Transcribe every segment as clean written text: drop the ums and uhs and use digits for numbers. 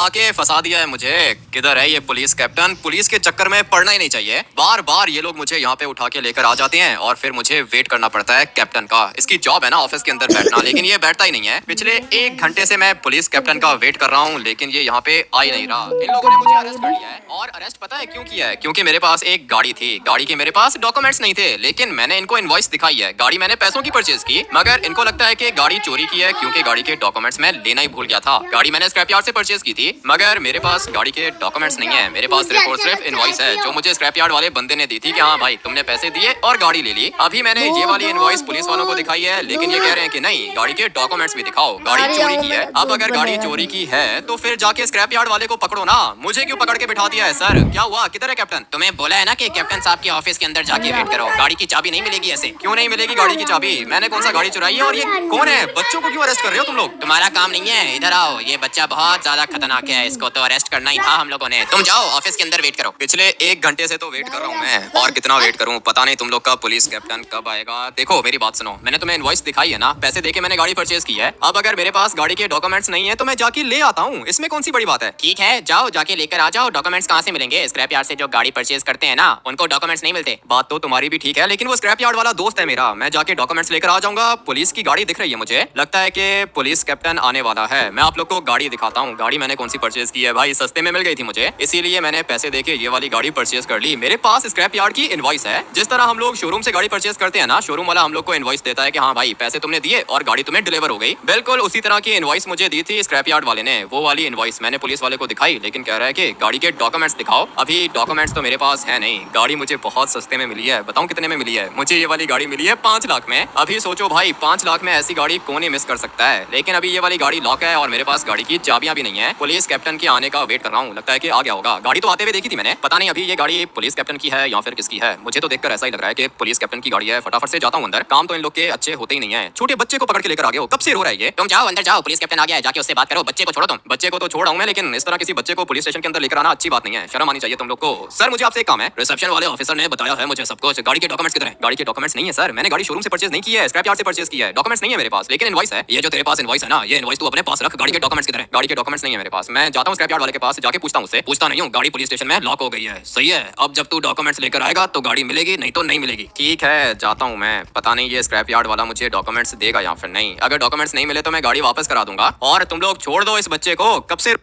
आके फंसा दिया है मुझे। किधर है ये पुलिस कैप्टन? पुलिस के चक्कर में पड़ना ही नहीं चाहिए। बार बार ये लोग मुझे यहाँ पे उठा के लेकर आ जाते हैं और फिर मुझे वेट करना पड़ता है कैप्टन का। इसकी जॉब है ना ऑफिस के अंदर बैठना, लेकिन ये बैठता ही नहीं है। पिछले 1 घंटे से मैं पुलिस कैप्टन का वेट कर रहा हूँ, लेकिन ये यहाँ पे आ ही नहीं रहा। इन लोगों ने मुझे अरेस्ट कर लिया है। और अरेस्ट पता है क्यों किया है? क्योंकि मेरे पास एक गाड़ी थी, गाड़ी के मेरे पास डॉक्यूमेंट्स नहीं थे, लेकिन मैंने इनको इनवॉइस दिखाई है। गाड़ी मैंने पैसों की परचेज की, मगर इनको लगता है कि गाड़ी चोरी की है, क्योंकि गाड़ी के डॉक्यूमेंट्स मैं लेना ही भूल गया था। गाड़ी मैंने स्क्रैप यार्ड से परचेज की थी, मगर मेरे पास गाड़ी के डॉक्यूमेंट्स नहीं है। मेरे पास सिर्फ और सिर्फ इनवॉइस है, जो मुझे स्क्रैप यार्ड वाले बंदे ने दी थी कि हाँ भाई तुमने पैसे दिए और गाड़ी ले ली। अभी मैंने ये वाली इनवॉइस पुलिस वालों को दिखाई है, लेकिन ये कह रहे हैं कि नहीं, गाड़ी के डॉक्यूमेंट्स भी दिखाओ, गाड़ी चोरी की है। अब अगर गाड़ी चोरी की है तो फिर जाके स्क्रैप यार्ड वाले को पकड़ो ना, मुझे क्यों पकड़ के बिठा दिया है? सर क्या हुआ? किधर है कैप्टन? तुम्हें बोला है ना कि कैप्टन साहब के ऑफिस के अंदर जाके वेट करो, गाड़ी की चाबी नहीं मिलेगी। ऐसे क्यों नहीं मिलेगी गाड़ी की चाबी? मैंने कौन सा गाड़ी चुराई है? और ये कौन है? बच्चों को क्यों अरेस्ट कर रहे हो तुम लोग? तुम्हारा काम नहीं है, इधर आओ। ये बच्चा बहुत ज्यादा खतरनाक है, इसको तो अरेस्ट करना ही था हम लोगों ने। तुम जाओ ऑफिस के अंदर वेट करो। पिछले 1 घंटे से तो वेट कर रहा हूँ मैं, और कितना वेट करूँ पता नहीं तुम लोग का पुलिस कैप्टन कब आएगा। देखो मेरी बात सुनो, मैंने तुम्हें इनवॉइस दिखाई है ना, पैसे देके मैंने गाड़ी परचेज की है। अब अगर मेरे पास गाड़ी के डॉक्यूमेंट्स नहीं है तो मैं जाके ले आता हूँ, इसमें कौन सी बड़ी बात है? ठीक है जाओ, जाके लेकर आ जाओ। डॉक्यूमेंट्स कहाँ से मिलेंगे? स्क्रैप यार्ड से जो गाड़ी परचेज करते हैं ना, उनको डॉक्यूमेंट्स नहीं मिलते। बात तो तुम्हारी भी ठीक है, लेकिन वो स्क्रैप यार्ड वाला दोस्त है मेरा, मैं जाके डॉक्यूमेंट्स लेकर आ जाऊंगा। पुलिस की गाड़ी दिख रही है मुझे, लगता है कि पुलिस कैप्टन आने वाला है। मैं आप लोग को गाड़ी दिखाता हूँ। गाड़ी मैंने कौन सी परचेज की है भाई, सस्ते में मिल गई थी मुझे, इसीलिए मैंने पैसे देके ये वाली गाड़ी परचेज कर ली। मेरे पास स्क्रैप यार्ड की इनवॉइस है। जिस तरह हम लोग शोरूम से गाड़ी परचेज करते हैं ना, शोरूम वाला हम लोग को इनवॉइस देता है कि हाँ भाई पैसे तुमने दिए और गाड़ी तुम्हें डिलीवर हो गई, बिल्कुल उसी तरह की इनवॉइस मुझे दी थी स्क्रैप यार्ड वाले ने। वो वाली इनवॉइस मैंने पुलिस वाले को दिखाई, लेकिन कह रहा है कि गाड़ी के डॉक्यूमेंट्स दिखाओ। अभी डॉक्यूमेंट्स तो मेरे पास है नहीं। गाड़ी मुझे बहुत सस्ते में मिली है, बताऊं कितने में मिली है? मुझे ये वाली गाड़ी मिली है 5 लाख में। अभी सोचो भाई, 5 लाख में ऐसी गाड़ी कौन ही मिस कर सकता है? लेकिन अभी ये वाली गाड़ी लॉक है और मेरे पास गाड़ी की चाबियां भी नहीं है। पुलिस कैप्टन के आने का वेट कर रहा हूँ, लगता है कि आ गया होगा। गाड़ी तो आते हुए देखी थी मैंने, पता नहीं अभी ये गाड़ी पुलिस कैप्टन की है या फिर किसकी है। मुझे तो देखकर ऐसा ही लग रहा है कि पुलिस कैप्टन की गाड़ी है। फटाफट से जाता हूँ अंदर, काम तो इन लोग के अच्छे होते ही नहीं है। छोटे बच्चे को पकड़ के लेकर आ गए हो, कब से रो रहा है ये? तुम जाओ अंदर जाओ, पुलिस कैप्टन आ गया है, जाके उससे बात करो। बच्चे को छोड़ो तुम। बच्चे को तो छोड़ आऊं मैं, लेकिन इस तरह किसी बच्चे को पुलिस स्टेशन के अंदर लेकर आना अच्छी बात नहीं है, शर्म आनी चाहिए तुम लोग को। सर मुझे आपसे एक काम है। रिसेप्शन वाले ऑफिसर ने बताया है मुझे सब कुछ। गाड़ी के डॉक्यूमेंट्स किधर है? गाड़ी के डॉक्यूमेंट्स नहीं है सर, मैंने गाड़ी शोरूम से परचेज नहीं की है, स्क्रैप यार्ड से परचेज की है। डॉक्यूमेंट्स नहीं है मेरे पास, लेकिन इनवॉइस है। ये जो तेरे पास इनवॉइस है ना, ये इनवॉइस तू अपने पास रख। गाड़ी के डॉक्यूमेंट्स किधर है? गाड़ी के डॉक्यूमेंट्स नहीं है मेरे पास। मैं जाता हूँ स्क्रैप यार्ड वाले के पास, जाके पूछता हूँ उससे। पूछता नहीं हूँ, गाड़ी पुलिस स्टेशन में लॉक हो गई है। सही है, अब जब तू डॉक्यूमेंट्स लेकर आएगा तो गाड़ी मिलेगी, नहीं तो नहीं मिलेगी। ठीक है जाता हूँ मैं। पता नहीं ये स्क्रैप यार्ड वाला मुझे डॉक्यूमेंट्स देगा या फिर नहीं। अगर डॉक्यूमेंट्स नहीं मिले तो मैं गाड़ी वापस करा दूंगा। और तुम लोग छोड़ दो इस बच्चे को, कब से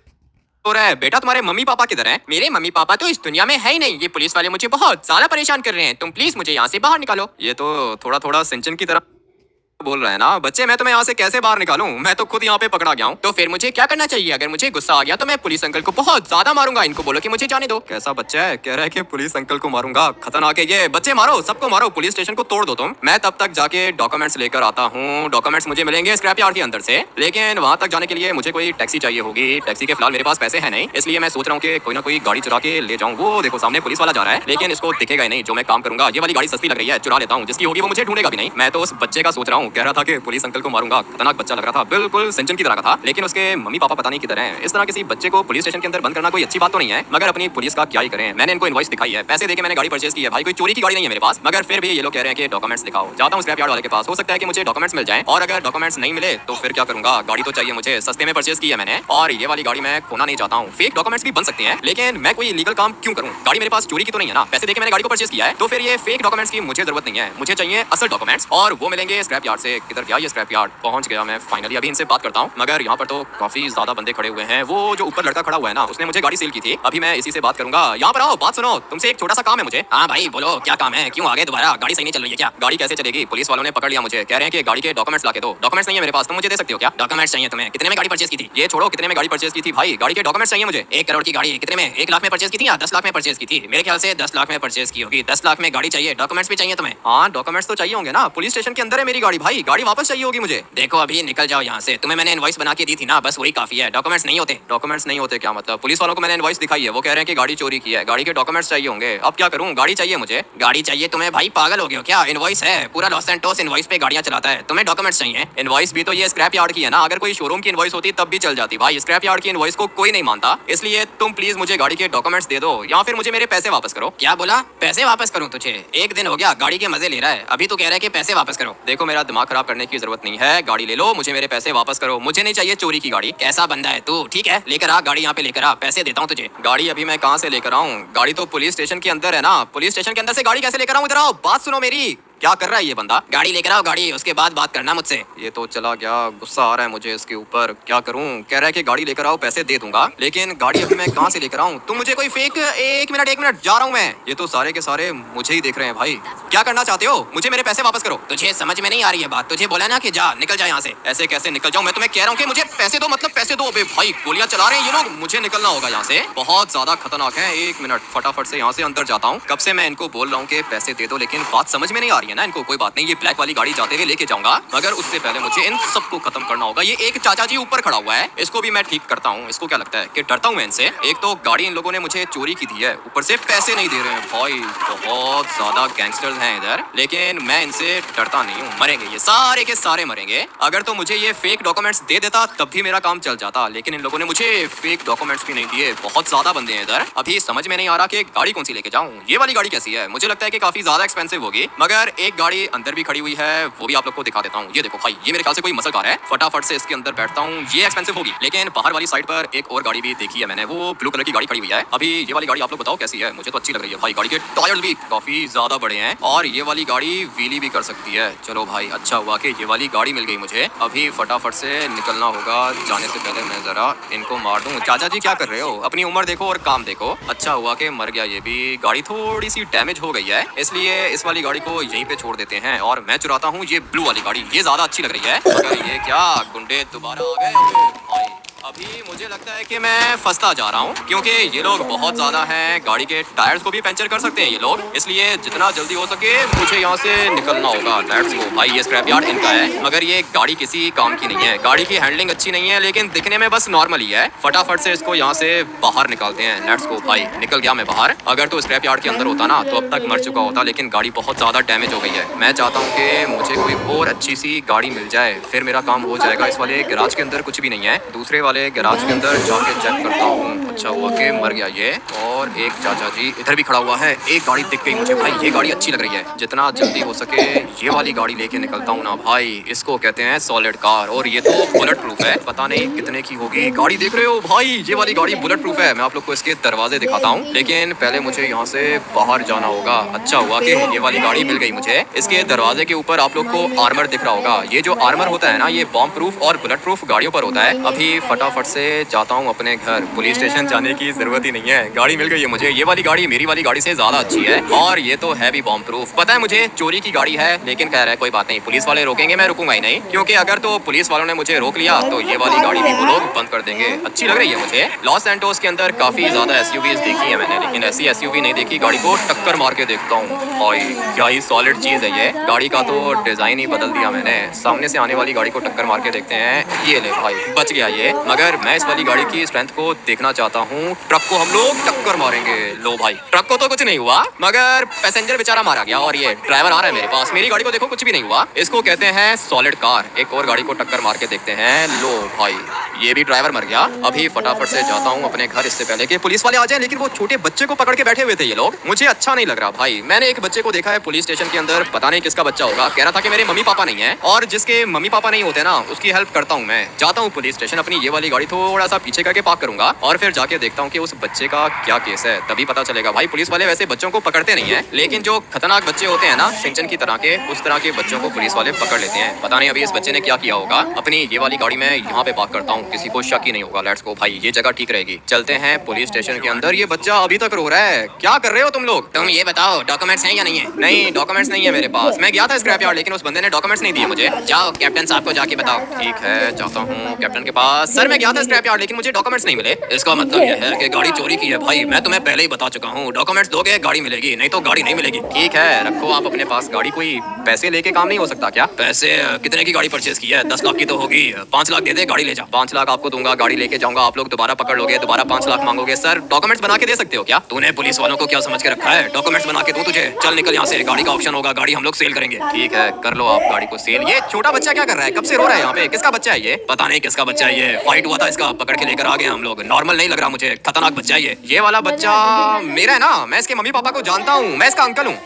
हो रहा है। बेटा तुम्हारे मम्मी पापा किधर हैं? मेरे मम्मी पापा तो इस दुनिया में है ही नहीं। ये पुलिस वाले मुझे बहुत ज्यादा परेशान कर रहे हैं, तुम प्लीज मुझे यहाँ से बाहर निकालो। ये तो थोड़ा थोड़ा सिंचन की तरह बोल रहे हैं ना बच्चे। मैं तुम्हें यहाँ से कैसे बाहर निकालूं? मैं तो खुद यहाँ पे पकड़ा गया हूँ। तो फिर मुझे क्या करना चाहिए? अगर मुझे गुस्सा आ गया तो मैं पुलिस अंकल को बहुत ज्यादा मारूंगा। इनको बोलो कि मुझे जाने दो। कैसा बच्चा है, कह रहा है कि पुलिस अंकल को मारूंगा। खतरनाक है ये। बच्चे मारो, सबको मारो, पुलिस स्टेशन को तोड़ दो तुम। मैं तब तक जाके डॉक्यूमेंट्स लेकर आता हूँ। डॉक्यूमेंट्स मुझे मिलेंगे स्क्रैप यार्ड के अंदर से, लेकिन वहां तक जाने के लिए मुझे कोई टैक्सी चाहिए होगी। टैक्सी के फिलहाल मेरे पास पैसे है नहीं, इसलिए मैं सोच रहा हूँ कि कोई ना कोई गाड़ी चुरा के ले जाऊँ। वो देखो सामने पुलिस वाला जा रहा है, लेकिन इसको दिखेगा ही नहीं। जो मैं काम करूंगा, ये वाली गाड़ी सस्ती लग रही है, चुरा लेता हूँ। जिसकी होगी वो मुझे ढूंढेगा भी नहीं। मैं तो उस बच्चे का सोच रहा हूँ, कह रहा था कि पुलिस अंकल को मारूंगा। खतरनाक बच्चा लग रहा था, बिल्कुल सिंचन की तरह का था, लेकिन उसके मम्मी पापा पता नहीं किधर हैं। इस तरह किसी बच्चे को पुलिस स्टेशन के अंदर बंद करना कोई अच्छी बात तो नहीं है, मगर अपनी पुलिस का क्या ही करें। मैंने इनको इनवॉइस दिखाई है, पैसे देके मैंने गाड़ी परचेज की है। भाई कोई चोरी की गाड़ी नहीं है मेरे पास, मगर फिर भी ये लोग कह रहे हैं कि डॉक्यूमेंट्स दिखाओ। जाता हूँ स्क्रैप यार्ड वाले के पास, हो सकता है कि मुझे डॉक्यूमेंट्स मिल जाएं। और अगर डॉक्यूमेंट्स नहीं मिले तो फिर क्या करूंगा? गाड़ी तो चाहिए मुझे, सस्ते में परचेज की है मैंने, और ये वाली गाड़ी मैं खोना नहीं चाहता हूँ। फेक डॉक्यूमेंट्स भी बन सकते हैं, लेकिन मैं कोई इलीगल काम क्यों करूँ? गाड़ी मेरे पास चोरी की तो नहीं है ना, पैसे देके मैंने गाड़ी को परचेज किया है, तो फिर ये फेक डॉक्यूमेंट्स की मुझे जरूरत नहीं है। मुझे चाहिए असल डॉक्यूमेंट्स, और वो मिलेंगे स्क्रैप यार्ड से। किधर गया ये स्क्रैप यार्ड? पहुंच गया मैं फाइनली। अभी इनसे बात करता हूँ, मगर यहाँ पर तो काफी ज्यादा बंदे खड़े हुए हैं। वो जो ऊपर लड़का खड़ा हुआ है ना, उसने मुझे गाड़ी सेल की थी। अभी मैं इसी से बात करूंगा। यहाँ पर आओ, बात सुनो, तुमसे एक छोटा सा काम है मुझे। हाँ भाई बोलो, क्या काम है? क्यों आ गए दोबारा? गाड़ी सही नहीं चल रही है क्या? गाड़ी कैसे चलेगी? पुलिस वालों ने पकड़ लिया मुझे, कह रहे हैं कि गाड़ी के डॉक्यूमेंट्स लाके दो। डॉक्यूमेंट्स नहीं है मेरे पास, तुम मुझे दे सकते हो क्या? डॉक्यूमेंट्स चाहिए तुम्हें? कितने में गाड़ी परचेज की थी? ये छोड़ो, कितने में गाड़ी परचेज की थी भाई? गाड़ी के डॉक्यूमेंट्स चाहिए मुझे। 1 करोड़ की गाड़ी कितने में? 1 लाख में परचेज की थी या 10 लाख में परचेज की थी? मेरे ख्याल से 10 लाख में परचेज की होगी। 10 लाख में गाड़ी चाहिए, डॉक्यूमेंट्स भी चाहिए तुम्हें? हाँ डॉक्यूमेंट्स तो चाहिए होंगे ना, पुलिस स्टेशन के अंदर है मेरी गाड़ी भाई, गाड़ी वापस चाहिए होगी मुझे। देखो अभी निकल जाओ यहाँ से, तुम्हें मैंने इनवॉइस बना के दी थी ना, बस वही काफी है। डॉक्यूमेंट्स नहीं होते। डॉक्यूमेंट्स नहीं होते क्या मतलब? पुलिस वालों को मैंने इनवॉइस दिखाई है, वो कह रहे हैं कि गाड़ी चोरी की है, गाड़ी के डॉक्यूमेंट्स चाहिए होंगे। अब क्या करूं? गाड़ी चाहिए मुझे। गाड़ी चाहिए तुम्हें? भाई पागल हो गए हो क्या? इनवॉइस है, पूरा लॉस एंड टॉस इनवॉइस पे गाड़ियां चलाता है, तुम्हें डॉक्यूमेंट्स चाहिए? इनवॉइस भी तो ये स्क्रैप यार्ड की है ना, अगर कोई शोरूम की इनवॉइस होती तब भी चल जाती भाई। स्क्रैप यार्ड की इनवॉइस को कोई नहीं मानता, इसलिए तुम प्लीज मुझे गाड़ी के डॉक्यूमेंट्स दे दो, या फिर मुझे मेरे पैसे वापस करो। क्या बोला? पैसे वापस करूं तुझे? 1 दिन हो गया गाड़ी के मजे ले रहा है, अभी तो कह रहा है कि पैसे वापस करो। देखो मेरा दिमाग दिमाग खराब करने की जरूरत नहीं है, गाड़ी ले लो, मुझे मेरे पैसे वापस करो, मुझे नहीं चाहिए चोरी की गाड़ी। कैसा बंदा है तू? ठीक है, लेकर आ गाड़ी, यहाँ पे लेकर आ, पैसे देता हूँ तुझे। गाड़ी अभी मैं कहाँ से लेकर आऊँ? गाड़ी तो पुलिस स्टेशन के अंदर है ना, पुलिस स्टेशन के अंदर से गाड़ी कैसे लेकर आऊँ? इधर आओ, बात सुनो मेरी। क्या कर रहा है ये बंदा? गाड़ी लेकर आओ गाड़ी, उसके बाद बात करना मुझसे। ये तो चला गया, गुस्सा आ रहा है मुझे इसके ऊपर, क्या करूं? कह रहा है कि गाड़ी लेकर आओ, पैसे दे दूंगा, लेकिन गाड़ी अभी मैं कहां से लेकर आऊं? तुम मुझे कोई फेक, एक मिनट जा रहा हूं मैं। ये तो सारे के सारे मुझे ही देख रहे हैं भाई। क्या करना चाहते हो? मुझे मेरे पैसे वापस करो। तुझे समझ में नहीं आ रही है बात? तुझे बोला ना कि जा, निकल जा यहाँ से। ऐसे कैसे निकल जाऊं? मैं तुम्हें कह रहा हूँ कि मुझे पैसे दो, मतलब पैसे दो। अबे भाई गोलियां चला रहे हैं ये लोग, मुझे निकलना होगा यहाँ से, बहुत ज्यादा खतरनाक है। एक मिनट, फटाफट से यहाँ से अंदर जाता हूँ। कब से मैं इनको बोल रहा हूँ कि पैसे दे दो, लेकिन बात समझ में नहीं आ रही है ना इनको। कोई बात नहीं, ये ब्लैक वाली गाड़ी जाते हुए लेके जाऊंगा, मगर उससे पहले मुझे इन सबको खत्म करना होगा। ये एक चाचा जी ऊपर खड़ा हुआ है, इसको भी मैं ठीक करता हूँ। इसको क्या लगता है कि डरता हूँ मैं इनसे? एक तो गाड़ी इन लोगों ने मुझे चोरी की दी है, ऊपर से पैसे नहीं दे रहे हैं भाई। बहुत ज्यादा गैंगस्टर्स हैं इधर, लेकिन मैं इनसे डरता नहीं हूँ। मरेंगे ये सारे के सारे मरेंगे। अगर तो मुझे ये फेक डॉक्यूमेंट्स दे देता तब भी मेरा काम चल जाता, लेकिन इन लोगों ने मुझे फेक डॉक्यूमेंट्स भी नहीं दिए। बहुत ज्यादा बंदे हैं इधर। अभी समझ में नहीं आ रहा कि गाड़ी कौन सी लेके जाऊँ। ये वाली गाड़ी कैसी है? मुझे लगता है कि काफी ज्यादा एक्सपेंसिव होगी, मगर एक गाड़ी अंदर भी खड़ी हुई है, वो भी आप लोग को दिखा देता हूँ। ये देखो भाई, ये मेरे ख्याल से कोई मसल कार है। फटाफट से इसके अंदर बैठता हूँ। ये एक्सपेंसिव होगी, लेकिन बाहर वाली साइड पर एक और गाड़ी भी देखी है मैंने, वो ब्लू कलर की गाड़ी खड़ी हुई है। अभी ये वाली गाड़ी आप लोग बताओ कैसी है? मुझे तो अच्छी लग रही है भाई। गाड़ी के टायर्स भी काफी ज्यादा बड़े हैं, और ये वाली गाड़ी व्हीली भी कर सकती है। चलो भाई, अच्छा हुआ कि ये वाली गाड़ी मिल गई मुझे। अभी फटाफट से निकलना होगा। जाने से पहले मैं जरा इनको मार दूं। चाचा जी क्या कर रहे हो? अपनी उम्र देखो और काम देखो। अच्छा हुआ कि मर गया ये भी। गाड़ी थोड़ी सी डैमेज हो गई है, इसलिए इस वाली गाड़ी को यहीं पे छोड़ देते हैं और मैं चुराता हूँ ये ब्लू वाली गाड़ी। ये ज्यादा अच्छी लग रही है। मगर ये क्या, गुंडे दोबारा आ गए भाई। अभी मुझे लगता है कि मैं फंसता जा रहा हूँ, क्योंकि ये लोग बहुत ज्यादा हैं। गाड़ी के टायर्स को भी पंचर कर सकते हैं ये लोग, इसलिए जितना जल्दी हो सके मुझे यहाँ से निकलना होगा। लेट्स गो भाई। ये स्क्रैप यार्ड इनका है, मगर ये गाड़ी किसी काम की नहीं है। गाड़ी की हैंडलिंग अच्छी नहीं है, लेकिन दिखने में बस नॉर्मल ही है। फटाफट से इसको यहाँ से बाहर निकालते हैं। लेट्स गो भाई। निकल गया मैं बाहर। अगर तो स्क्रैप यार्ड के अंदर होता ना तो अब तक मर चुका होता, लेकिन गाड़ी बहुत ज्यादा डैमेज हो गई है। मैं चाहता हूँ कि मुझे कोई और अच्छी सी गाड़ी मिल जाए, फिर मेरा काम हो जाएगा। इस वाले गैराज के अंदर कुछ भी नहीं है, दूसरे वाले गैराज के अंदर जाके चेक करता हूँ। अच्छा हुआ कि मर गया ये। और एक चाचा जी इधर भी खड़ा हुआ है। एक गाड़ी दिख गई मुझे भाई, ये गाड़ी अच्छी लग रही है। जितना जल्दी हो सके ये वाली गाड़ी लेके निकलता हूँ ना भाई। इसको कहते हैं सॉलिड कार, और ये तो बुलेट प्रूफ है। पता नहीं कितने की होगी। गाड़ी देख रहे हो भाई, ये वाली गाड़ी बुलेट प्रूफ है। मैं आप लोग को इसके दरवाजे दिखाता हूँ, लेकिन पहले मुझे यहाँ से बाहर जाना होगा। अच्छा हुआ कि ये वाली गाड़ी मिल गई मुझे। इसके दरवाजे के ऊपर आप लोग को आर्मर दिख रहा होगा। ये जो आर्मर होता है ना, ये बॉम्ब प्रूफ और बुलेट प्रूफ गाड़ियों पर होता है। अभी फटाफट से जाता हूँ अपने घर। पुलिस स्टेशन जाने की जरूरत ही नहीं है, गाड़ी मिल गई है मुझे। ये वाली गाड़ी मेरी वाली गाड़ी से ज्यादा अच्छी है, और ये तो है भी बॉम्ब प्रूफ। पता है मुझे चोरी की गाड़ी है, लेकिन कह रहा है कोई बात नहीं, पुलिस वाले रोकेंगे, मैं रुकूंगा ही नहीं। क्योंकि अगर तो पुलिस वालों ने मुझे रोक लिया तो ये वाली गाड़ी भी वो लोग बंद कर देंगे। अच्छी लग रही है मुझे। लॉस सैंटोस के अंदर काफी ज्यादा एसयूवीज देखी है मैंने, लेकिन ऐसी एसयूवी नहीं देखी। गाड़ी को टक्कर मार के देखता हूँ भाई, क्या ही सॉलिड चीज है ये। गाड़ी का तो डिजाइन ही बदल दिया मैंने। सामने से आने वाली गाड़ी को टक्कर मार के देखते हैं। ये ले भाई, बच गया ये। मगर मैं इस वाली गाड़ी की स्ट्रेंथ को देखना चाहता हूँ। ट्रक को हम लोग टक्कर मारेंगे। लो भाई, ट्रक को तो कुछ नहीं हुआ, मगर पैसेंजर बेचारा मारा गया। और ये ड्राइवर आ रहा है मेरे पास। मेरी गाड़ी को देखो, कुछ भी नहीं हुआ। इसको कहते हैं सॉलिड कार। एक और गाड़ी को टक्कर मार के देखते हैं। लो भाई, ये भी ड्राइवर मर गया। अभी फटाफट से जाता हूँ अपने घर, इससे पहले कि पुलिस वाले आ जाएं। लेकिन वो छोटे बच्चे को पकड़ के बैठे हुए थे ये लोग, मुझे अच्छा नहीं लग रहा भाई। मैंने एक बच्चे को देखा है पुलिस स्टेशन के अंदर, पता नहीं किसका बच्चा होगा। कह रहा था कि मेरे मम्मी पापा नहीं है, और जिसके मम्मी पापा नहीं होते ना, उसकी हेल्प करता हूँ मैं। जाता हूँ पुलिस स्टेशन, अपनी ये वाली गाड़ी थोड़ा सा पीछे करके पार्क करूंगा, और फिर जाके देखता हूँ कि उस बच्चे का क्या केस है। तभी पता चलेगा भाई। पुलिस वाले वैसे बच्चों को पकड़ते नहीं है, लेकिन जो खतरनाक बच्चे होते हैं ना, शिनचैन की तरह के, उस तरह के बच्चों को पुलिस वाले पकड़ लेते हैं। पता नहीं अभी इस बच्चे ने क्या किया होगा। अपनी ये वाली गाड़ी मैं यहाँ पे पार्क करता हूँ, किसी को शक ही नहीं होगा। लेट्स गो भाई, ये जगह ठीक रहेगी। चलते हैं पुलिस स्टेशन के अंदर। ये बच्चा अभी तक रो रहा है। क्या कर रहे हो तुम लोग? तुम ये बताओ, डॉक्यूमेंट्स हैं या नहीं है? नहीं, डॉक्यूमेंट्स नहीं है मेरे पास। मैं गया था स्क्रैप यार्ड, लेकिन उस बंदे ने डॉक्यूमेंट्स नहीं दिए मुझे। जाओ कैप्टन साहब को जाके बताओ। ठीक है, जाता हूँ कैप्टन के पास। सर मैं गया था स्क्रैप यार्ड, लेकिन मुझे डॉक्यूमेंट्स नहीं मिले। इसका मतलब यह है कि गाड़ी चोरी की है भाई। मैं तुम्हें पहले ही बता चुका हूँ, डॉक्यूमेंट्स दोगे गाड़ी मिलेगी, नहीं तो गाड़ी नहीं मिलेगी। ठीक है, रखो आप अपने पास गाड़ी। कोई पैसे लेके काम नहीं हो सकता क्या? पैसे कितने की गाड़ी परचेज की है? 10 लाख की तो होगी। 5 लाख दे दे, गाड़ी ले जा। 5 लाख आपको दूंगा, गाड़ी लेके जाऊंगा। आप लोग दोबारा पकड़ लोगे, दोबारा 5 लाख मांगोगे। सर डॉक्यूमेंट्स बना के दे सकते हो क्या? तूने पुलिस वालों को क्या समझ के रखा है? डॉक्यूमेंट्स बना के दूं तुझे? चल निकल यहाँ से, गाड़ी का ऑप्शन होगा, गाड़ी हम लोग सेल करेंगे। ठीक है, कर लो आप गाड़ी को सेल। ये छोटा बच्चा क्या कर रहा है? कब से रो रहा है यहाँ पे? किसका बच्चा है ये? पता नहीं किसका बच्चा है ये। फाइट हुआ था इसका, पकड़ के लेकर आ गए हम लोग। नॉर्मल नहीं लग रहा मुझे, खतरनाक बच्चा है ये वाला बच्चा मेरा है ना, मैं इसके मम्मी पापा को जानता हूँ, मैं इसका अंकल हूँ।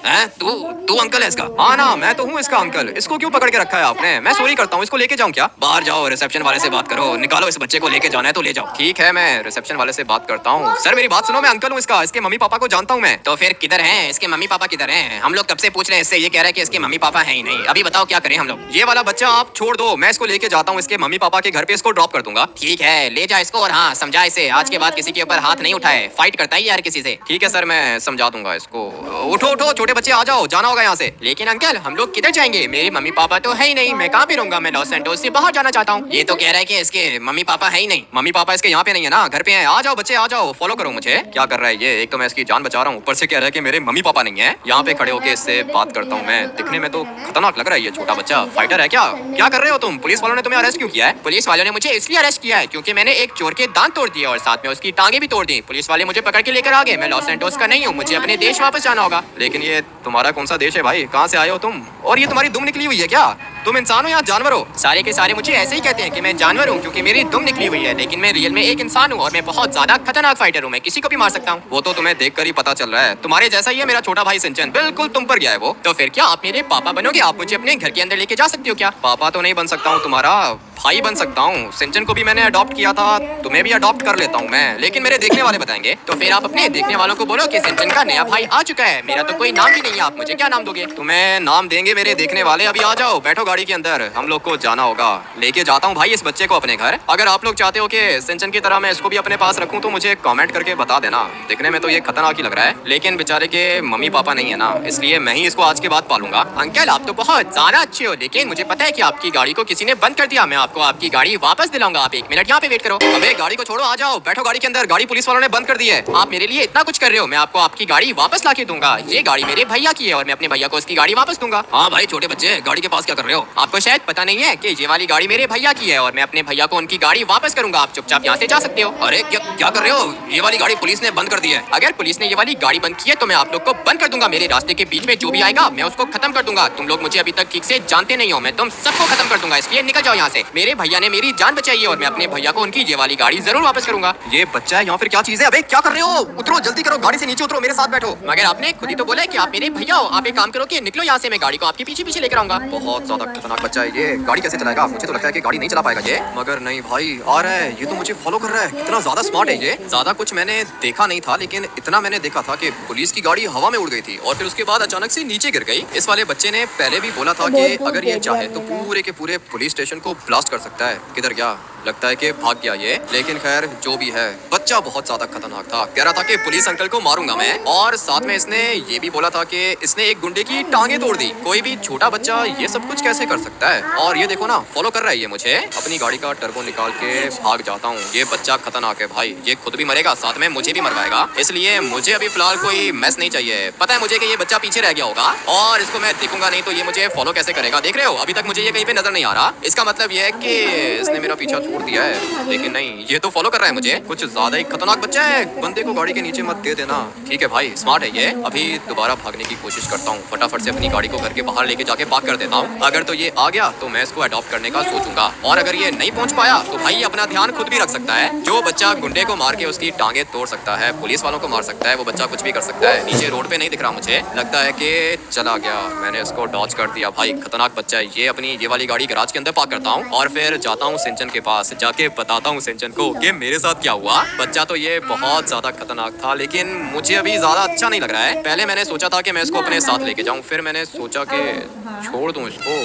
तू अंकल है इसका? हाँ ना, मैं तो हूँ इसका अंकल। इसको क्यों पकड़ के रखा है आपने? मैं सॉरी करता हूँ, इसको लेके जाऊँ क्या? बाहर जाओ, रिसेप्शन वाले से बात करो, निकालो इस बच्चे को, लेके जाना है तो ले जाओ। ठीक है, मैं रिसेप्शन वाले से बात करता हूँ। सर मेरी बात सुनो, मैं अंकल हूँ इसका, इसके मम्मी पापा को जानता हूँ मैं। तो फिर किधर है इसके मम्मी पापा, किधर है? हम लोग कब से पूछ रहे हैं इससे, ये कह रहा है कि इसके मम्मी पापा है ही नहीं। अभी बताओ क्या करें हम लोग? ये वाला बच्चा आप छोड़ दो, मैं इसको लेके जाता हूँ इसके मम्मी पापा के घर पे, इसको ड्रॉप कर दूंगा। ठीक है, ले जा इसको, और हाँ समझा इसे, आज के बाद किसी के ऊपर हाथ नहीं उठाए, फाइट करता है यार किसी से। ठीक है सर, मैं समझा दूंगा इसको। उठो उठो छोटे बच्चे, आ जाओ, जाना होगा यहाँ से। लेकिन अंकल हम लोग किधर जाएंगे? मेरे मम्मी पापा तो है ही नहीं, मैं कहाँ पे रहूंगा? मैं लॉस एंटोस से बाहर जाना चाहता हूँ। ये तो कह रहा है कि इसके मम्मी पापा है ही नहीं। मम्मी पापा इसके यहाँ पे नहीं है ना, घर पे है। आ जाओ बच्चे आ जाओ, फॉलो करो मुझे। क्या कर रहा है ये? एक तो मैं इसकी जान बचा रहा हूँ, ऊपर से कह रहा है कि मेरे मम्मी पापा नहीं है। यहाँ पे खड़े होके इससे बात करता हूँ मैं। दिखने में तो खतरनाक लग रहा है ये छोटा बच्चा। फाइटर है क्या? क्या कर रहे हो तुम? पुलिस वालों ने तुम्हें अरेस्ट क्यों किया है? पुलिस वालों ने मुझे इसलिए अरेस्ट किया है क्योंकि मैंने एक चोर के दांत तोड़ दिए और साथ में उसकी टांगे भी तोड़ दी। पुलिस वाले मुझे पकड़ के लेकर आ गए। मैं लॉस एंटोस का नहीं हूँ, मुझे अपने देश वापस जाना होगा। लेकिन ये तुम्हारा कौन सा देश है भाई? कहाँ से आए हो तुम? और ये तुम्हारी दुम निकली हुई है क्या? तुम इंसान हो या जानवर हो? सारे के सारे मुझे ऐसे ही कहते हैं कि मैं जानवर हूँ क्योंकि मेरी दुम निकली हुई है, लेकिन मैं रियल में एक इंसान हूँ और मैं बहुत ज्यादा खतरनाक फाइटर हूँ। मैं किसी को भी मार सकता हूँ। वो तो तुम्हें देखकर ही पता चल रहा है, तुम्हारे जैसा ही है मेरा छोटा भाई सिंचन, बिल्कुल तुम पर गया है वो। तो फिर क्या आप मेरे पापा बनोगे? आप मुझे अपने घर के अंदर लेके जा सकते हो क्या? पापा तो नहीं बन सकता हूँ, तुम्हारा भाई बन सकता हूँ। सिंचन को भी मैंने अडॉप्ट किया था, तुम्हें भी अडॉप्ट कर लेता हूँ मैं, लेकिन मेरे देखने वाले बताएंगे। तो फिर आप अपने देखने वालों को बोलो कि सिंचन का नया भाई आ चुका है। मेरा तो कोई नाम भी नहीं है, आप मुझे क्या नाम दोगे? तुम्हें नाम देंगे मेरे देखने वाले। अभी आ जाओ, बैठो गाड़ी के अंदर, हम लोग को जाना होगा। लेके जाता हूँ भाई इस बच्चे को अपने घर। अगर आप लोग चाहते हो कि सिंचन की तरह मैं इसको भी अपने पास रखूँ तो मुझे कमेंट करके बता देना। दिखने में तो ये खतरनाक ही लग रहा है, लेकिन बेचारे के मम्मी पापा नहीं है ना, इसलिए मैं ही इसको आज के बाद पालूंगा। अंकल आप तो बहुत ज्यादा अच्छे हो, लेकिन मुझे पता है कि आपकी गाड़ी को किसी ने बंद कर दिया। मैं आपको आपकी गाड़ी वापस दिलाऊंगा, आप 1 मिनट यहाँ पे वेट करो। अबे गाड़ी को छोड़ो, आ जाओ, बैठो गाड़ी के अंदर। गाड़ी पुलिस वालों ने बंद कर दी है। आप मेरे लिए इतना कुछ कर रहे हो, मैं आपको आपकी गाड़ी वापस ला के दूंगा। ये गाड़ी मेरे भैया की है और मैं अपने भैया को उसकी गाड़ी वापस दूंगा। हाँ भाई छोटे बच्चे, गाड़ी के पास क्या कर रहे हो? आपको शायद पता नहीं है कि ये वाली गाड़ी मेरे भैया की है और मैं अपने भैया को उनकी गाड़ी वापस करूंगा। आप चुपचाप यहाँ से जा सकते हो। अरे क्या कर रहे हो? ये वाली गाड़ी पुलिस ने बंद कर दी है। अगर पुलिस ने ये वाली गाड़ी बंद की है तो मैं आप लोग को बंद कर दूंगा। मेरे रास्ते के बीच में जो भी आएगा मैं उसको खत्म कर दूंगा। तुम लोग मुझे अभी तक ठीक से जानते नहीं हो, मैं तुम सबको खत्म कर दूंगा, इसलिए निकल जाओ यहाँ से। मेरे भैया ने मेरी जान बचाई है और मैं अपने भैया को उनकी ये वाली गाड़ी जरूर वापस करूंगा। ये बच्चा है यहाँ, फिर क्या चीज है? अबे क्या कर रहे हो? उतरो जल्दी करो, गाड़ी से नीचे उतरो, मेरे साथ बैठो। मगर आपने खुद ही तो बोला कि आप मेरे भैया हो। आप एक काम करो कि निकलो यहाँ से, मैं गाड़ी को आपके पीछे पीछे लेकर आऊंगा। बहुत ज्यादा खतरनाक बच्चा है ये, गाड़ी कैसे चलाएगा? मुझे तो लगता है कि गाड़ी नहीं चला पाएगा ये। मगर नहीं भाई, आ रहा है ये, तो मुझे फॉलो कर रहा है। कितना ज्यादा स्मार्ट है ये। ज्यादा कुछ मैंने देखा नहीं था, लेकिन इतना मैंने देखा था कि पुलिस की गाड़ी हवा में उड़ गई थी और फिर उसके बाद अचानक से नीचे गिर गई। इस वाले बच्चे ने पहले भी बोला था कि अगर ये चाहे तो पूरे के पूरे पुलिस स्टेशन को ब्लास्ट कर सकता है। किधर गया? लगता है कि भाग गया ये। लेकिन खैर जो भी है, बच्चा बहुत ज्यादा खतरनाक था। कह रहा था कि पुलिस अंकल को मारूंगा मैं, और साथ में इसने ये भी बोला था कि इसने एक गुंडे की टांगे तोड़ दी। कोई भी छोटा बच्चा ये सब कुछ कैसे कर सकता है? और ये देखो ना, फॉलो कर रहा है ये मुझे। अपनी गाड़ी का टर्बो निकाल के भाग जाता हूँ। ये बच्चा खतरनाक है भाई, ये खुद भी मरेगा, साथ में मुझे भी मरवाएगा, इसलिए मुझे अभी फिलहाल कोई मैस नहीं चाहिए। पता है मुझे कि ये बच्चा पीछे रह गया होगा और इसको मैं देखूंगा नहीं तो ये मुझे फॉलो कैसे करेगा? देख रहे हो, अभी तक मुझे ये कहीं पे नजर नहीं आ रहा। इसका मतलब ये है कि इसने मेरा पीछा छोड़ दिया है, लेकिन नहीं, ये तो फॉलो कर रहा है मुझे। कुछ ज्यादा ही खतरनाक बच्चा है। बंदे को गाड़ी के नीचे मत दे देना। ठीक है भाई, स्मार्ट है ये। अभी दोबारा भागने की कोशिश करता हूँ, फटाफट से अपनी गाड़ी को घर के बाहर लेके जाके पार्क कर देता हूँ। अगर तो ये आ गया तो मैं इसको अडॉप्ट करने का सोचूंगा, और अगर ये नहीं पहुँच पाया तो भाई अपना ध्यान खुद भी रख सकता है। जो बच्चा गुंडे को मार के उसकी टांगे तोड़ सकता है, पुलिस वालों को मार सकता है, वो बच्चा कुछ भी कर सकता है। नीचे रोड पे नहीं दिख रहा मुझे, लगता है कि चला गया। मैंने इसको डॉज कर दिया। भाई खतरनाक बच्चा है ये। अपनी ये वाली गाड़ी गैराज के अंदर पार्क करता हूँ और फिर जाता हूँ सिंचन के पास, जाके बताता हूँ सिंचन को कि मेरे साथ क्या हुआ। बच्चा तो ये बहुत ज्यादा खतरनाक था, लेकिन मुझे अभी ज्यादा अच्छा नहीं लग रहा है। पहले मैंने सोचा था कि मैं इसको अपने साथ लेके जाऊं, फिर मैंने सोचा कि छोड़ दूं इसको।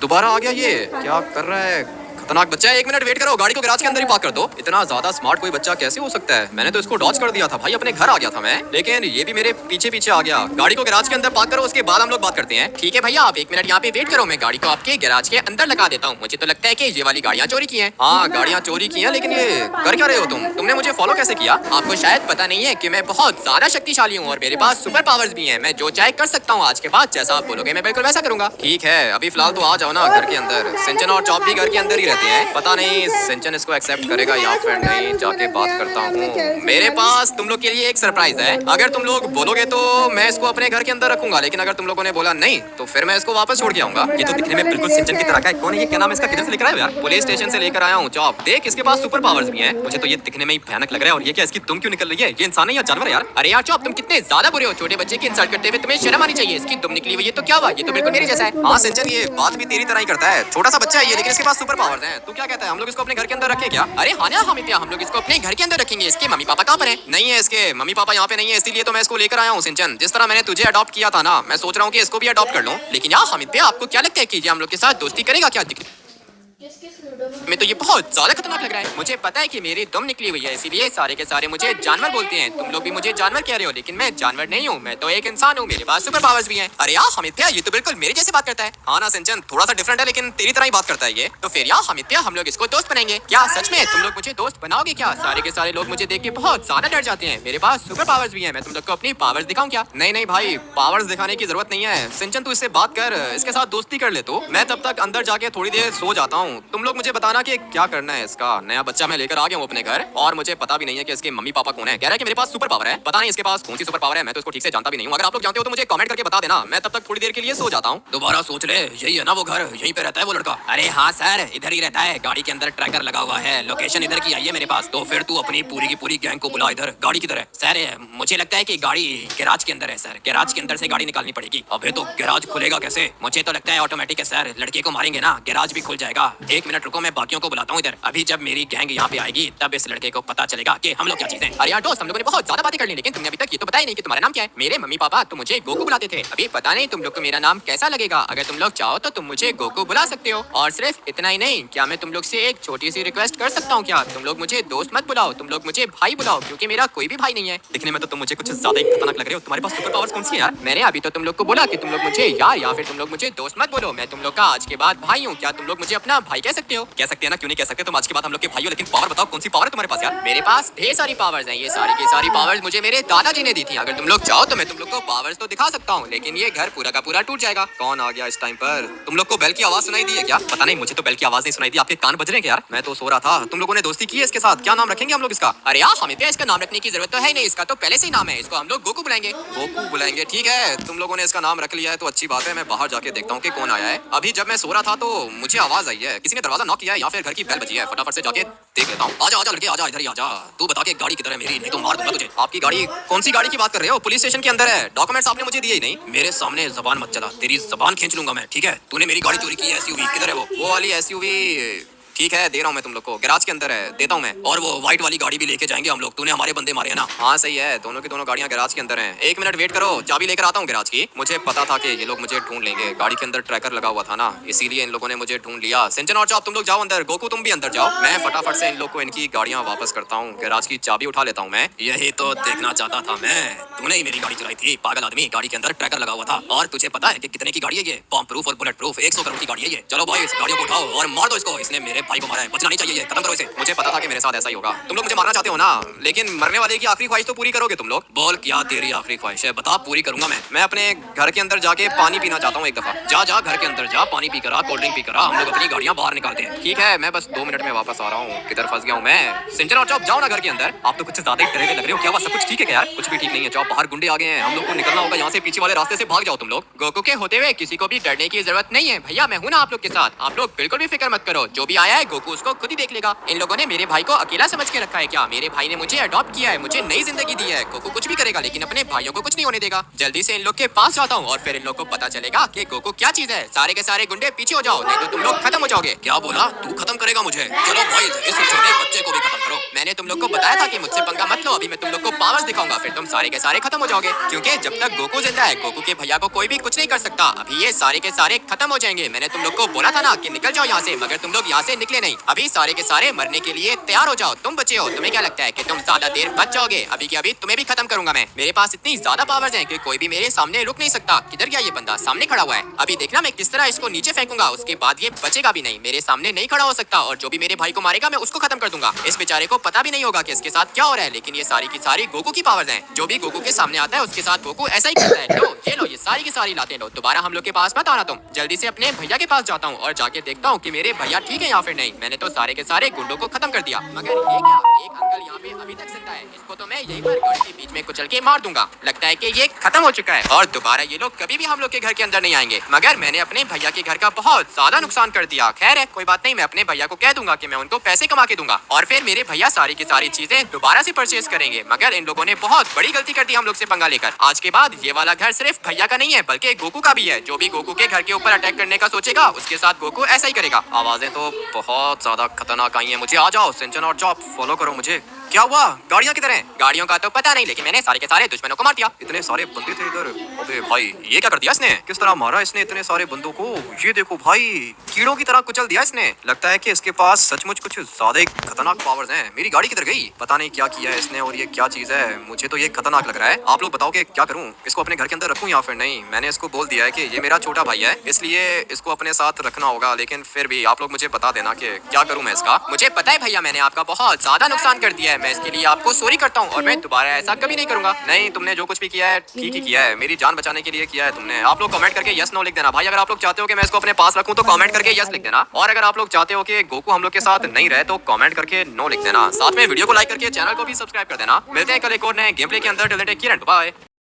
दोबारा आ गया ये, क्या कर रहा है? खतरनाक बच्चा है। 1 मिनट वेट करो, गाड़ी को गैराज के अंदर ही पार्क कर दो। इतना ज्यादा स्मार्ट कोई बच्चा कैसे हो सकता है? मैंने तो इसको डॉज कर दिया था भाई, अपने घर आ गया था मैं, लेकिन ये भी मेरे पीछे पीछे आ गया। गाड़ी को गैराज के अंदर पार्क करो, उसके बाद हम लोग बात करते हैं। ठीक है भैया, आप 1 मिनट यहाँ पे वेट करो, मैं गाड़ी को आपके गैराज के अंदर लगा देता हूँ। मुझे तो लगता है कि ये वाली गाड़ियाँ चोरी की हैं। हाँ गाड़ियाँ चोरी की हैं, लेकिन ये कर क्या रहे हो तुमने मुझे फॉलो कैसे किया? आपको शायद पता नहीं है कि मैं बहुत ज्यादा शक्तिशाली हूँ और मेरे पास सुपर पावर्स भी हैं। मैं जो चाहे कर सकता हूँ। आज के बाद जैसा आप बोलोगे मैं बिल्कुल वैसा करूंगा। ठीक है, अभी फिलहाल तो आ जाओ ना घर के अंदर। सिंचन और चॉप भी घर के अंदर ही रहते देते हैं। पता नहीं सिंचन इसको एक्सेप्ट करेगा या फिर नहीं, जाके बात करता हूँ। मेरे पास तुम लोग के लिए एक सरप्राइज है। अगर तुम लोग बोलोगे तो मैं इसको अपने घर के अंदर रखूंगा, लेकिन अगर तुम लोगों ने बोला नहीं तो फिर मैं इसको वापस छोड़ के आऊंगा। ये तो दिखने में बिल्कुल सिंचन की तरह का है। कौन है ये, क्या नाम है इसका, किधर से लेकर आया यार? पुलिस स्टेशन से लेकर आया हूँ जॉब। देख इसके पास सुपर पावर्स भी हैं। मुझे तो ये दिखने में ही भयानक लग रहा है। और ये क्या, इसकी दुम क्यों निकल रही है? ये इंसान है या जानवर है यार? अरे यार चौप, तुम कितने ज्यादा बुरे हो। छोटे बच्चे की इंसल्ट करते हुए तुम्हें शर्म आनी चाहिए। इसकी दुम निकली हुई है तो क्या हुआ, ये तो बिल्कुल मेरे जैसा है। हाँ सिंचन, ये बात भी तेरी तरह ही करता है। छोटा सा बच्चा है ये, लेकिन इसके पास सुपर पावर्स हैं। तू क्या कहता है, हम लोग इसको अपने घर के अंदर रखें क्या? अरे हाँ ना हमित, हम लोग इसको अपने घर के अंदर रखेंगे। इसके मम्मी पापा कहाँ पर है? नहीं है, इसके मम्मी पापा यहाँ पे नहीं है, इसीलिए तो मैं इसको लेकर आया हूँ। सिंचन, जिस तरह मैंने तुझे अडॉप्ट किया था ना, मैं सोच रहा हूँ कि इसको भी अडॉप्ट कर लूँ। लेकिन यार हमित, आपको क्या लगता है कि ये हम लोग के साथ दोस्ती करेगा क्या? मैं तो ये बहुत ज्यादा खतरनाक लग रहा है। मुझे पता है कि मेरी दुम निकली हुई है, इसीलिए सारे के सारे मुझे जानवर बोलते हैं। तुम लोग भी मुझे जानवर कह रहे हो, लेकिन मैं जानवर नहीं हूँ। मैं तो एक इंसान हूँ, मेरे पास सुपर पावर्स भी हैं। अरे यार हमित, ये तो बिल्कुल मेरे जैसे बात करता है। हाँ ना सिंचन, थोड़ा सा डिफरेंट है लेकिन तेरी तरह ही बात करता है ये। तो फिर यार हमित, हम लोग इसको दोस्त बनाएंगे क्या? सच में तुम लोग मुझे दोस्त बनाओगे क्या? सारे के सारे लोग मुझे देख के बहुत ज्यादा डर जाते हैं। मेरे पास सुपर पावर्स भी है, मैं तुम लोग को अपनी पावर्स दिखाऊं क्या? नहीं नहीं भाई, पावर्स दिखाने की जरूरत नहीं है। सिंचन तू इससे बात कर, इसके साथ दोस्ती कर ले। तो मैं तब तक अंदर जाके थोड़ी देर सो जाता हूँ। तुम लोग मुझे बताना कि क्या करना है। इसका नया बच्चा मैं लेकर आ गया हूँ अपने घर, और मुझे पता भी नहीं है कि इसके मम्मी पापा कौन है। कह रहा है कि मेरे पास सुपर पावर है, पता नहीं इसके पास कौन सी सुपर पावर है, मैं तो इसको ठीक से जानता भी नहीं हूँ। अगर आप लोग जानते हो तो मुझे कमेंट करके बता देना। मैं तब तक थोड़ी देर के लिए सो जाता हूँ। दोबारा सोच ले, यही है ना वो घर, यहीं पे रहता है वो लड़का? अरे हाँ सर, इधर ही रहता है। गाड़ी के अंदर ट्रैकर लगा हुआ है, लोकेशन इधर की आई है मेरे पास। तो फिर तू अपनी पूरी की पूरी गैंग को बुला इधर, गाड़ी किधर है? सर मुझे लगता है कि गाड़ी गैराज के अंदर है सर, गैराज के अंदर से गाड़ी निकालनी पड़ेगी। अबे तो गैराज खुलेगा कैसे? मुझे तो लगता है ऑटोमेटिक है सर, लड़के को मारेंगे ना गैराज भी खुल जाएगा। एक मिनट रुको, मैं बाकियों को बुलाता हूँ इधर। अभी जब मेरी गैंग यहाँ पे आएगी तब इस लड़के को पता चलेगा कि हम लोग क्या चीज़ हैं। अरे यार दोस्त, हम लोगों ने बहुत ज्यादा बातें कर ली, लेकिन तुमने अभी तक ये तो बताया नहीं कि तुम्हारा नाम क्या है। मेरे मम्मी पापा तो मुझे गोकू बुलाते थे। अभी पता नहीं तुम लोग को मेरा नाम कैसा लगेगा। अगर तुम लोग चाहो तो तुम मुझे गोकू बुला सकते हो। और सिर्फ इतना ही नहीं, क्या मैं तुम लोग से एक छोटी सी रिक्वेस्ट कर सकता हूँ क्या? तुम लोग मुझे दोस्त मत बुलाओ, तुम लोग मुझे भाई बुलाओ, क्योंकि मेरा कोई भी भाई नहीं है। दिखने में तो तुम मुझे कुछ ज्यादा ही खतरनाक लग रहे हो। तुम्हारे पास सुपर पावर्स कौन सी है यार? मैंने अभी तो तुम लोग को बोला कि तुम लोग मुझे यार या फिर तुम लोग मुझे दोस्त मत बोलो। मैं तुम लोग का आज के बाद भाई हूँ। क्या तुम लोग मुझे अपना भाई कह सकते हो? कह सकते हैं ना, क्यों नहीं कह सकते? तुम आज के बाद हम लोग के भाई हो। लेकिन पावर बताओ, कौन सी पावर है तुम्हारे पास यार? मेरे पास ढेर सारी पावर्स हैं। ये सारी की सारी पावर्स मुझे मेरे दादाजी ने दी थी। अगर तुम लोग चाहो तो मैं तुम लोग को पावर्स तो दिखा सकता हूँ, लेकिन ये घर पूरा का पूरा टूट जाएगा। कौन आ गया इस टाइम पर? तुम लोग को बेल की आवाज सुनाई दी है क्या? पता नहीं, मुझे तो बेल की आवाज नहीं सुनाई दी। आपके कान बज रहे हैं यार? मैं तो सो रहा था। तुम लोगों ने दोस्ती की है इसके साथ, क्या नाम रखेंगे हम लोग इसका? अरे यार हमें इसका नाम रखने की जरूरत तो है नहीं, इसका तो पहले से ही नाम है। इसको हम लोग गोकू बुलाएंगे। गोकू बुलाएंगे, ठीक है। तुम लोगों ने इसका नाम रख लिया है तो अच्छी बात है। मैं बाहर जाके देखता हूँ कि कौन आया है। अभी जब मैं सो रहा था तो मुझे आवाज आई है, किसी ने दरवाजा नॉक किया है या फिर घर की बेल बजी है। फटाफट से जाके देख लेता हूँ। आजा आजा लड़के, आजा इधर ही आजा। तू बता के गाड़ी किधर है मेरी, नहीं तो मार दूंगा तुझे। आपकी गाड़ी? कौन सी गाड़ी की बात कर रहे हो? पुलिस स्टेशन के अंदर है। डॉक्यूमेंट्स आपने मुझे दिए ही नहीं। मेरे सामने जबान मत चला, तेरी जबान खींच लूंगा मैं, ठीक है? तूने मेरी गाड़ी चोरी की है। एसयूवी किधर है? वो वाली एसयूवी? ठीक है, दे रहा हूँ मैं तुम लोग को। गैराज के अंदर है, देता हूँ मैं। और वो व्हाइट वाली गाड़ी भी लेके जाएंगे हम लोग। तूने हमारे बंदे मारे हैं ना? हाँ सही है, दोनों की दोनों गाड़ियाँ गैराज के अंदर हैं। एक मिनट वेट करो, चाबी लेकर आता हूँ गैराज की। मुझे पता था कि ये लोग मुझे ढूंढ लेंगे। गाड़ी के अंदर ट्रैकर लगा हुआ था ना, इसीलिए इन लोगों ने मुझे ढूंढ लिया। सिंचन और चॉप तुम लोग जाओ अंदर। गोकू तुम भी अंदर जाओ। मैं फटाफट से इन लोग को इनकी गाड़ियाँ वापस करता हूँ। गैराज की चाबी उठा लेता हूँ मैं। यही तो देखना चाहता था मैं। तूने ही मेरी गाड़ी चलाई थी पागल आदमी। गाड़ी के अंदर ट्रैकर लगा हुआ था। और तुझे पता है कि कितने की गाड़ी है ये? बॉम्ब प्रूफ और बुलेट प्रूफ 100 करोड़ की गाड़ी है ये। चलो भाई, इस गाड़ियों को उठाओ और मार दो इसको। इसने मेरे भाई को मारा है, बचना नहीं चाहिए ये। खत्म करो इसे। मुझे पता था कि मेरे साथ ऐसा ही होगा। तुम लोग मुझे मारना चाहते हो ना, लेकिन मरने वाले की आखिरी ख्वाहिश तो पूरी करोगे तुम लोग। बोल क्या तेरी आखिरी ख्वाहिश है, बता। पूरी करूंगा मैं अपने घर के अंदर जाके पानी पीना चाहता हूँ एक दफा। जा जा घर के अंदर जा, पानी पी कर आ, कोल्ड ड्रिंक पी कर आ। हम लोग अपनी गाड़ियाँ बाहर निकालते हैं, ठीक है? मैं बस 2 मिनट में वापस आ रहा हूँ। किधर फंस गया हूँ मैं? सिंचन और चॉप जाओ ना घर के अंदर। आप तो कुछ ज्यादा ही डरे हुए लग रहे हो। क्या हुआ, सब कुछ ठीक है क्या यार? कुछ भी ठीक नहीं है चॉप, बाहर गुंडे आ गए हैं। हम लोग को निकलना होगा यहाँ से। पीछे वाले रास्ते से भाग जाओ तुम लोग। गोकू के होते हुए किसी को भी डरने की जरूरत नहीं है भैया, मैं हूँ ना आप लोग के साथ। आप लोग बिल्कुल भी फिक्र मत करो। जो भी आया है गोकू उसको खुद ही देख लेगा। इन लोगों ने मेरे भाई को अकेला समझ के रखा है क्या? मेरे भाई ने मुझे अडॉप्ट किया है, मुझे नई जिंदगी दी है। गोकू कुछ भी करेगा लेकिन अपने भाइयों को कुछ नहीं होने देगा। जल्दी से इन लोग के पास जाता हूँ और फिर इन लोग को पता चलेगा कि गोकू क्या चीज है। सारे के सारे गुंडे पीछे हो जाओ, नहीं तो तुम लोग खत्म हो जाओगे। क्या बोला? तू खत्म करेगा मुझे? चलो भाई, इस छोटे बच्चे को भी खत्म करो। मैंने तुम लोग को बताया था कि मुझसे पंगा मत लो। अभी मैं तुम लोग को पावर्स दिखाऊंगा, फिर तुम सारे के सारे खत्म हो जाओगे। क्योंकि जब तक गोकू जिंदा है, गोकू के भैया को कोई भी कुछ नहीं कर सकता। अभी ये सारे के सारे खत्म हो जाएंगे। मैंने तुम लोग को बोला था ना कि निकल जाओ यहाँ से, मगर तुम लोग यहाँ से निकले नहीं। अभी सारे के सारे मरने के लिए तैयार हो जाओ। तुम बचे हो, तुम्हें क्या लगता है कि तुम ज्यादा देर बच जाओगे? अभी के अभी तुम्हें भी खत्म करूंगा मैं। मेरे पास इतनी ज्यादा पावर्स हैं कि कोई भी मेरे सामने रुक नहीं सकता। किधर गया ये बंदा? सामने खड़ा हुआ है। अभी देखना मैं किस तरह इसको नीचे फेंकूंगा, उसके बाद ये बचेगा भी नहीं। मेरे सामने नहीं खड़ा हो सकता। और जो भी मेरे भाई को मारेगा मैं उसको खत्म कर दूंगा। इस बेचारे को पता भी नहीं होगा कि इसके साथ क्या हो रहा है। लेकिन ये सारी की सारी गोकू की पावर्स हैं। जो भी गोकू के सामने आता है उसके साथ गोकू ऐसा ही करता है। लो ये लो, ये सारी की सारी लाते लो। दोबारा हम लोग के पास मत आना तुम। जल्दी से अपने भैया के पास जाता हूँ और जाके देखता हूँ कि मेरे भैया ठीक है या फिर फिर नहीं, मैंने तो सारे के सारे गुंडों को खत्म कर दिया। मगर ये क्या, एक अंकल यहाँ पे अभी तक जिंदा है, इसको तो मैं यहीं पर गाड़ी के बीच में कुचल के मार दूंगा। लगता है कि ये खत्म हो चुका है और दोबारा ये लोग कभी भी हम लोग के घर के अंदर नहीं आएंगे। मगर मैंने अपने भैया के घर का बहुत ज्यादा नुकसान कर दिया। खैर है, कोई बात नहीं, मैं अपने भैया को कह दूंगा कि मैं उनको पैसे कमा के दूंगा और फिर मेरे भैया सारी की सारी चीजें दोबारा से परचेज करेंगे। मगर इन लोगों ने बहुत बड़ी गलती कर दी हम लोग से पंगा लेकर। आज के बाद ये वाला घर सिर्फ भैया का नहीं है बल्कि गोकू का भी है। जो भी गोकू के घर के ऊपर अटैक करने का सोचेगा उसके साथ गोकू ऐसा ही करेगा। आवाजें तो बहुत ज्यादा खतरनाक आई हैं। मुझे आ जाओ सिंचन और चॉप, फॉलो करो मुझे। क्या हुआ, गाड़ियां किधर हैं? गाड़ियों का तो पता नहीं, लेकिन मैंने सारे के सारे दुश्मनों को मार दिया। इतने सारे बंदे थे इधर। अबे भाई, ये क्या कर दिया इसने? किस तरह मारा इसने इतने सारे बंदों को? ये देखो भाई, कीड़ों की तरह कुचल दिया इसने। लगता है कि इसके पास सचमुच कुछ ज्यादा ही खतरनाक पावर्स हैं। मेरी गाड़ी किधर गई? पता नहीं क्या किया है इसने और ये क्या चीज है। मुझे तो ये खतरनाक लग रहा है। आप लोग बताओ कि क्या करूं? इसको अपने घर के अंदर रखूं या फिर नहीं? मैंने इसको बोल दिया है कि ये मेरा छोटा भाई है, इसलिए इसको अपने साथ रखना होगा। लेकिन फिर भी आप लोग मुझे बता देना कि क्या करूं मैं इसका। मुझे पता है भैया, मैंने आपका बहुत ज्यादा नुकसान कर दिया है। मैं इसके लिए आपको सॉरी करता हूँ और मैं दोबारा ऐसा कभी नहीं करूंगा। नहीं, तुमने जो कुछ भी किया है ठीक ही किया है, मेरी जान बचाने के लिए किया है तुमने। आप लोग कमेंट करके यस नो लिख देना भाई। अगर आप लोग चाहते हो कि मैं इसको अपने पास रखूं तो कमेंट करके यस लिख देना, और अगर आप लोग चाहते हो कि गोकू हम लोग के साथ नहीं रहे तो कमेंट करके नो लिख देना। साथ में वीडियो को लाइक करके चैनल को भी सब्सक्राइब कर देना। मिलते हैं कल एक और नए गेम प्ले के अंदर। Till then take care and bye.